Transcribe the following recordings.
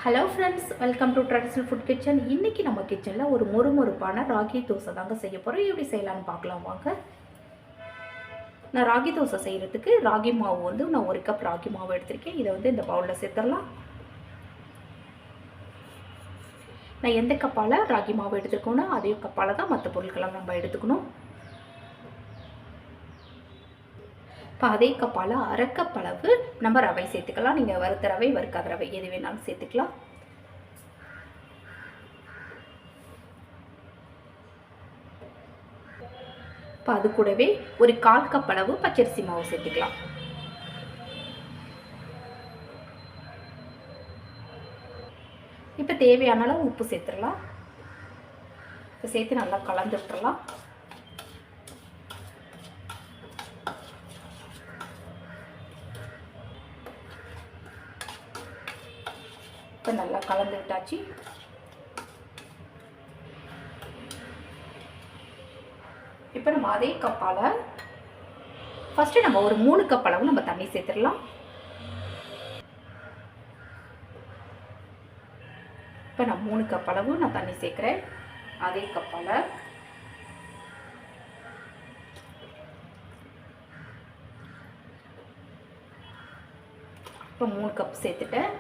Hello friends, welcome to traditional food kitchen. இன்றைக்கி நம்ம கிச்சனில் ஒரு மொறுமொறுப்பான ராகி தோசை தாங்க செய்ய போகிறோம். எப்படி செய்யலான்னு பார்க்கலாம் வாங்க. நான் ராகி தோசை செய்கிறதுக்கு ராகி மாவு நான் 1 கப் ராகி மாவு எடுத்திருக்கேன். இதை இந்த பவுலில் சேர்த்துடலாம். நான் எந்த கப்பால் ராகி மாவு எடுத்துருக்கோன்னா அதே கப்பால் தான் மற்ற பொருட்களை நம்ம எடுத்துக்கணும். இப்போ அதே கப்பால் 1/2 கப் அளவு நம்ம ரவை சேர்த்துக்கலாம். நீங்கள் வறுத்த ரவை, வறுக்காத ரவை எது வேணாலும் சேர்த்துக்கலாம். இப்போ அது கூடவே ஒரு 1/4 கப் அளவு பச்சரிசி மாவு சேர்த்துக்கலாம். இப்போ தேவையான அளவு உப்பு சேர்த்துடலாம். இப்போ சேர்த்து நல்லா கலந்து விட்டுறலாம். இப்போ நல்லா கலந்து விட்டாச்சு. இப்போ நம்ம அதே கப்பால் ஃபஸ்ட்டு நம்ம ஒரு 3 கப் அளவு நம்ம தண்ணி சேர்த்துடலாம். இப்போ நான் 3 கப் அளவு நான் தண்ணி சேர்க்குறேன். அதே கப்பால் இப்போ 3 கப் சேர்த்துட்டேன்.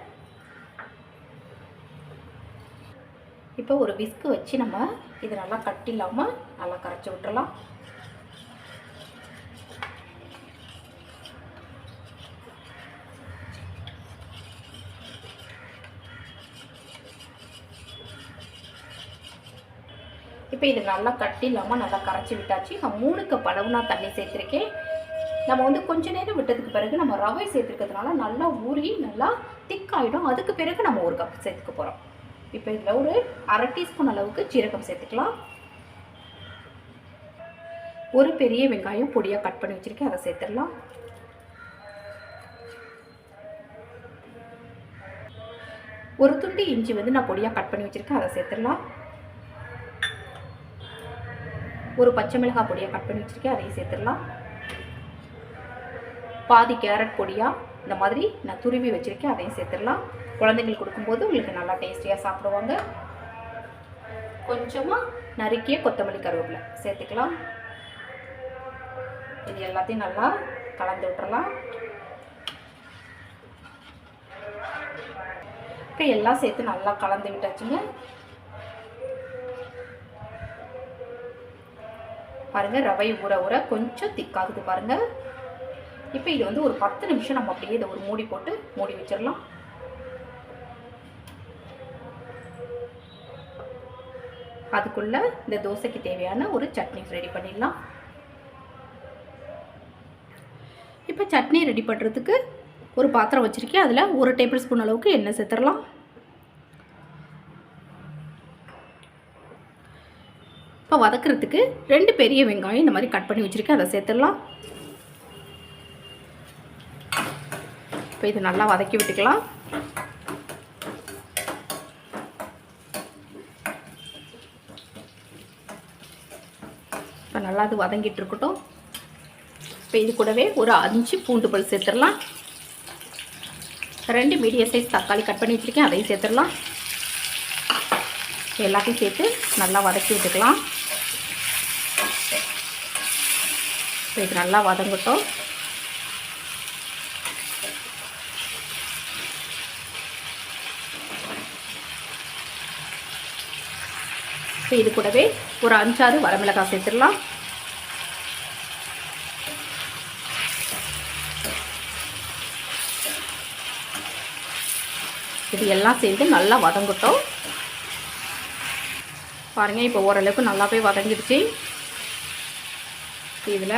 இப்போ ஒரு விஸ்கு வச்சு நம்ம இது நல்லா கட்டி இல்லாமல் நல்லா கரைச்சி விட்டுறலாம். இப்போ இது நல்லா கட்டி இல்லாமல் நல்லா கரைச்சி விட்டாச்சு. நான் 3 கப் அளவு நான் தண்ணி சேர்த்துருக்கேன். நம்ம கொஞ்ச நேரம் விட்டதுக்கு பிறகு நம்ம ரவை சேர்த்துருக்கிறதுனால நல்லா ஊறி நல்லா திக்காயிடும். அதுக்கு பிறகு நம்ம 1 கப் சேர்த்துக்க போகிறோம். இப்போ இதில் ஒரு 1/2 டீஸ்பூன் அளவுக்கு ஜீரகம் சேர்த்துக்கலாம். ஒரு பெரிய வெங்காயம் பொடியாக கட் பண்ணி வச்சுருக்கேன், அதை சேர்த்துடலாம். ஒரு துண்டு இஞ்சி நான் பொடியாக கட் பண்ணி வச்சுருக்கேன், அதை சேர்த்துடலாம். ஒரு பச்சை மிளகாய் பொடியாக கட் பண்ணி வச்சுருக்கேன், அதையும் சேர்த்துடலாம். பாதி கேரட் பொடியாக இந்த மாதிரி நான் துருவி வச்சுருக்கேன், அதையும் சேர்த்துடலாம். குழந்தைங்களுக்கு கொடுக்கும்போது உங்களுக்கு நல்லா டேஸ்டியாக சாப்பிடுவாங்க. கொஞ்சமாக நறுக்கிய கொத்தமல்லி, கருவேப்பிலை சேர்த்துக்கலாம். இது எல்லாத்தையும் நல்லா கலந்து விட்டுறலாம். இப்போ எல்லாம் சேர்த்து நல்லா கலந்து விட்டாச்சுங்க. பாருங்கள், ரவை ஊற ஊற கொஞ்சம் திக்காகுது பாருங்கள். இப்போ இது ஒரு 10 நிமிஷம் நம்ம அப்படியே இதை ஒரு மூடி போட்டு மூடி வச்சிடலாம். அதுக்குள்ள இந்த தோசைக்கு தேவையான ஒரு சட்னி ரெடி பண்ணிடலாம். இப்போ சட்னி ரெடி பண்ணுறதுக்கு ஒரு பாத்திரம் வச்சுருக்கேன். அதில் 1 டேபிள் ஸ்பூன் அளவுக்கு எண்ணெய் சேர்த்துடலாம். இப்போ வதக்கிறதுக்கு 2 பெரிய வெங்காயம் இந்த மாதிரி கட் பண்ணி வச்சுருக்கேன், அதை சேர்த்துடலாம். இப்போ இது நல்லா வதக்கி விட்டுக்கலாம். இப்போ நல்லா அது வதங்கிட்டு இருக்கட்டும். இப்போ இது கூடவே ஒரு 5 பூண்டு பல் சேர்த்துடலாம். 2 மீடியம் சைஸ் தக்காளி கட் பண்ணி வச்சுருக்கேன், அதையும் சேர்த்துடலாம். எல்லாத்தையும் சேர்த்து நல்லா வதக்கி விட்டுக்கலாம். இப்போ இது நல்லா வதங்கட்டும். இப்போ இது கூடவே ஒரு 5-6 வரமிளகாய் சேர்த்துடலாம். இது எல்லாம் சேர்ந்து நல்லா வதங்கட்டும். பாருங்கள், இப்போ ஓரளவுக்கு நல்லாவே வதங்கிடுச்சு. இதில்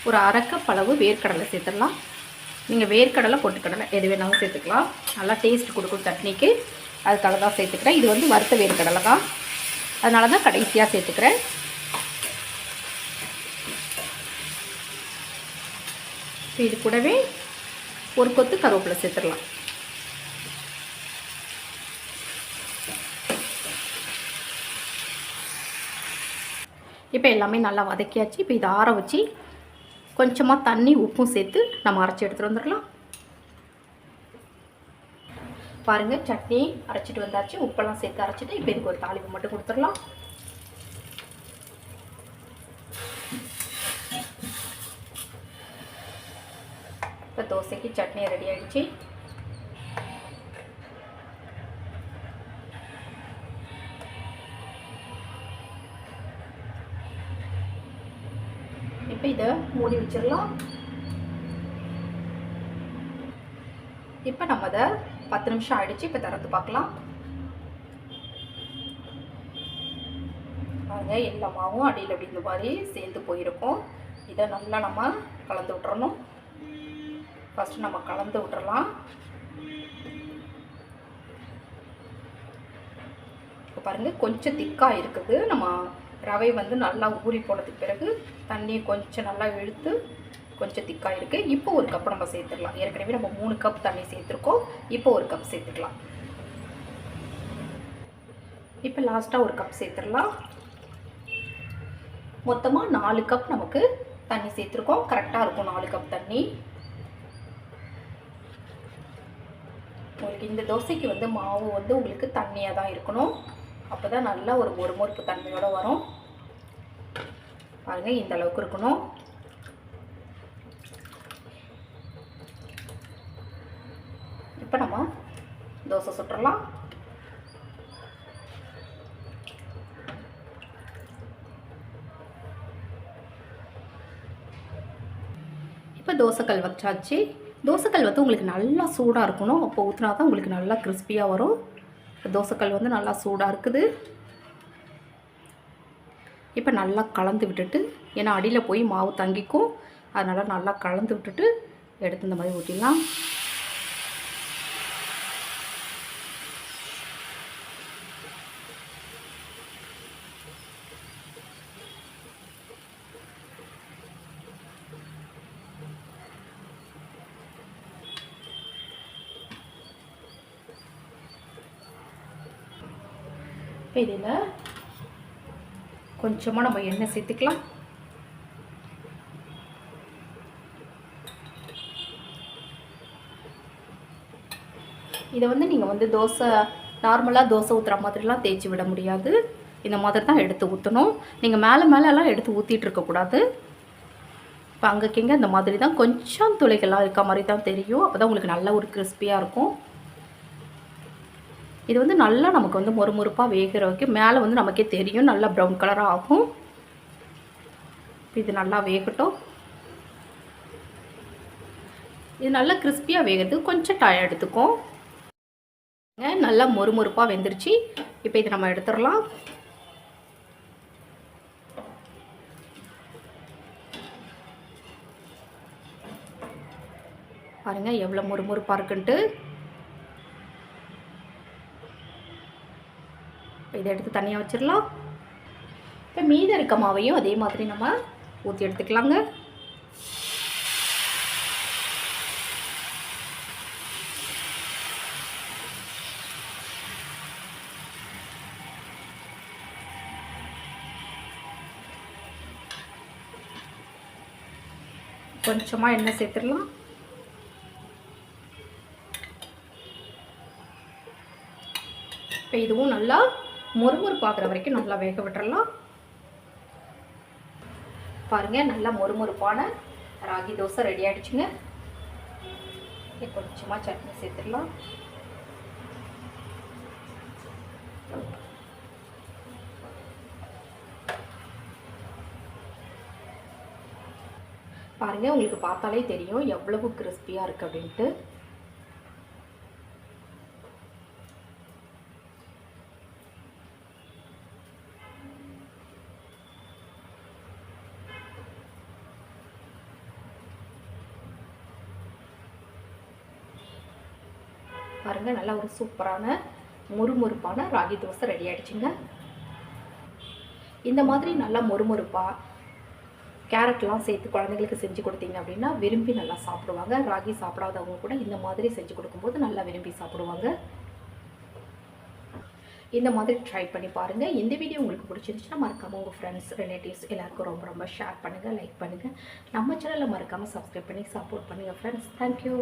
ஒரு 1/2 கப் அளவு வேர்க்கடலை சேர்த்துடலாம். நீங்கள் வேர்க்கடலை, பொட்டுக்கடலை எது வேணாலும் சேர்த்துக்கலாம். நல்லா டேஸ்ட் கொடுக்கும் சட்னிக்கு, அதுக்காக தான் சேர்த்துக்கிறேன். இது வறுத்த வேர்க்கடலை தான், அதனால தான் கடைசியாக சேர்த்துக்கிறேன். இது கூடவே ஒரு கொத்து கருவேப்பிலை சேர்த்துடலாம். இப்போ எல்லாமே நல்லா வதக்கியாச்சு. இப்போ இதை ஆற வச்சு கொஞ்சமாக தண்ணி உப்பும் சேர்த்து நம்ம அரைச்சி எடுத்துகிட்டு வந்துடலாம். பாருங்கள் சட்னி அரைச்சிட்டு வந்தாச்சு, உப்பெல்லாம் சேர்த்து அரைச்சிட்டு இப்போ இதுக்கு ஒரு தாளிப்பு மட்டும் கொடுத்துடலாம். இப்போ தோசைக்கு சட்னி ரெடி ஆகிடுச்சு. இப்போ இதை மூடி வச்சிடலாம். இப்போ நம்ம அதை 10 நிமிஷம் ஆயிடுச்சு. இப்போ திறந்து பார்க்கலாம். பாருங்க எல்லா மாவும் அடியில் அப்படி இந்த மாதிரி சேர்ந்து போயிருக்கும். இதை நல்லா நம்ம கலந்து விட்டுறணும். ஃபஸ்ட்டு நம்ம கலந்து விட்டுறலாம். இப்போ பாருங்கள் கொஞ்சம் திக்காக இருக்குது. நம்ம ரவை வந்து நல்லா ஊறி போனதுக்கு பிறகு தண்ணியை கொஞ்சம் நல்லா இழுத்து கொஞ்சம் திக்காக இருக்குது. இப்போ ஒரு கப் நம்ம சேர்த்துக்கலாம். ஏற்கனவே நம்ம 3 கப் தண்ணி சேர்த்துருக்கோம். இப்போ ஒரு கப் சேர்த்துக்கலாம். இப்போ லாஸ்ட்டாக ஒரு கப் சேர்த்துடலாம். மொத்தமாக 4 கப் நமக்கு தண்ணி சேர்த்துருக்கோம். கரெக்டாக இருக்கும் 4 கப் தண்ணி. உங்களுக்கு இந்த தோசைக்கு வந்து மாவு வந்து உங்களுக்கு தண்ணியாக தான் இருக்கணும். அப்போ தான் நல்லா ஒரு மொறுமொறுப்பு தன்மையோடு வரும். பாருங்கள் இந்த அளவுக்கு இருக்கணும். இப்போ நம்ம தோசை சுட்டுறலாம். இப்போ தோசைக்கல் வச்சாச்சு. தோசைக்கல் வந்து உங்களுக்கு நல்லா சூடாக இருக்கணும். அப்போ ஊற்றினா தான் உங்களுக்கு நல்லா கிறிஸ்பியாக வரும். தோசைக்கல் வந்து நல்லா சூடாக இருக்குது. இப்போ நல்லா கலந்து விட்டுட்டு, ஏன்னா அடியில் போய் மாவு தங்கிக்கும், அதனால் நல்லா கலந்து விட்டுட்டு எடுத்து இந்த மாதிரி ஊற்றிடலாம். இப்போ இதில் கொஞ்சமாக நம்ம எண்ணெய் சேர்த்துக்கலாம். இதை வந்து நீங்கள் வந்து தோசை நார்மலாக தோசை ஊற்றுற மாதிரிலாம் தேய்ச்சி விட முடியாது. இந்த மாதிரி தான் எடுத்து ஊற்றணும். நீங்கள் மேலெல்லாம் எடுத்து ஊற்றிட்டு இருக்கக்கூடாது. இப்போ அங்கேங்க இந்த மாதிரி தான் கொஞ்சம் துளைகள்லாம் இருக்க மாதிரி தான் தெரியும். அப்போ தான் உங்களுக்கு நல்ல ஒரு கிறிஸ்பியாக இருக்கும். இது வந்து நல்லா நமக்கு வந்து மொறுமொறுப்பாக வேகிற வரைக்கும் மேலே வந்து நமக்கே தெரியும், நல்லா ப்ரௌன் கலராக ஆகும். இது நல்லா வேகட்டும். இது நல்லா கிறிஸ்பியாக வேகிறதுக்கு கொஞ்சம் டைம் எடுத்துக்கும். நல்லா மொறுமொறுப்பாக வெந்துருச்சு. இப்போ இதை நம்ம எடுத்துடலாம். பாருங்கள் எவ்வளோ மொறுமொறுப்பாக இருக்குன்ட்டு. இதை எடுத்து தனியாக வச்சிடலாம். இப்போ மீதம் இருக்க மாவையும் அதே மாதிரி நம்ம ஊற்றி எடுத்துக்கலாங்க. கொஞ்சமாக எண்ணெய் சேர்த்துடலாம். இப்போ இதுவும் நல்லா மொறுமொறுப்பாகிற வரைக்கும் நல்லா வேக விட்டுறலாம். பாருங்கள் நல்லா மொறுமொறுப்பான ராகி தோசை ரெடி ஆகிடுச்சுங்க. கொஞ்சமாக சட்னி சேர்த்துடலாம். பாருங்கள் உங்களுக்கு பார்த்தாலே தெரியும் எவ்வளவு கிறிஸ்பியாக இருக்குது அப்படின்ட்டு. பாருங்கள் நல்லா ஒரு சூப்பரான மொறுமொறுப்பான ராகி தோசை ரெடி ஆகிடுச்சுங்க. இந்த மாதிரி நல்லா மொறுமொறுப்பாக கேரட்லாம் சேர்த்து குழந்தைங்களுக்கு செஞ்சு கொடுத்தீங்க அப்படின்னா விரும்பி நல்லா சாப்பிடுவாங்க. ராகி சாப்பிடாதவங்க கூட இந்த மாதிரி செஞ்சு கொடுக்கும்போது நல்லா விரும்பி சாப்பிடுவாங்க. இந்த மாதிரி ட்ரை பண்ணி பாருங்கள். இந்த வீடியோ உங்களுக்கு பிடிச்சிருந்துச்சுன்னா மறக்காமல் உங்கள் ஃப்ரெண்ட்ஸ் ரிலேட்டிவ்ஸ் எல்லாருக்கும் ரொம்ப ரொம்ப ஷேர் பண்ணுங்கள், லைக் பண்ணுங்கள். நம்ம சேனலில் மறக்காமல் சப்ஸ்கிரைப் பண்ணி சப்போர்ட் பண்ணுங்கள் ஃப்ரெண்ட்ஸ். தேங்க்யூ.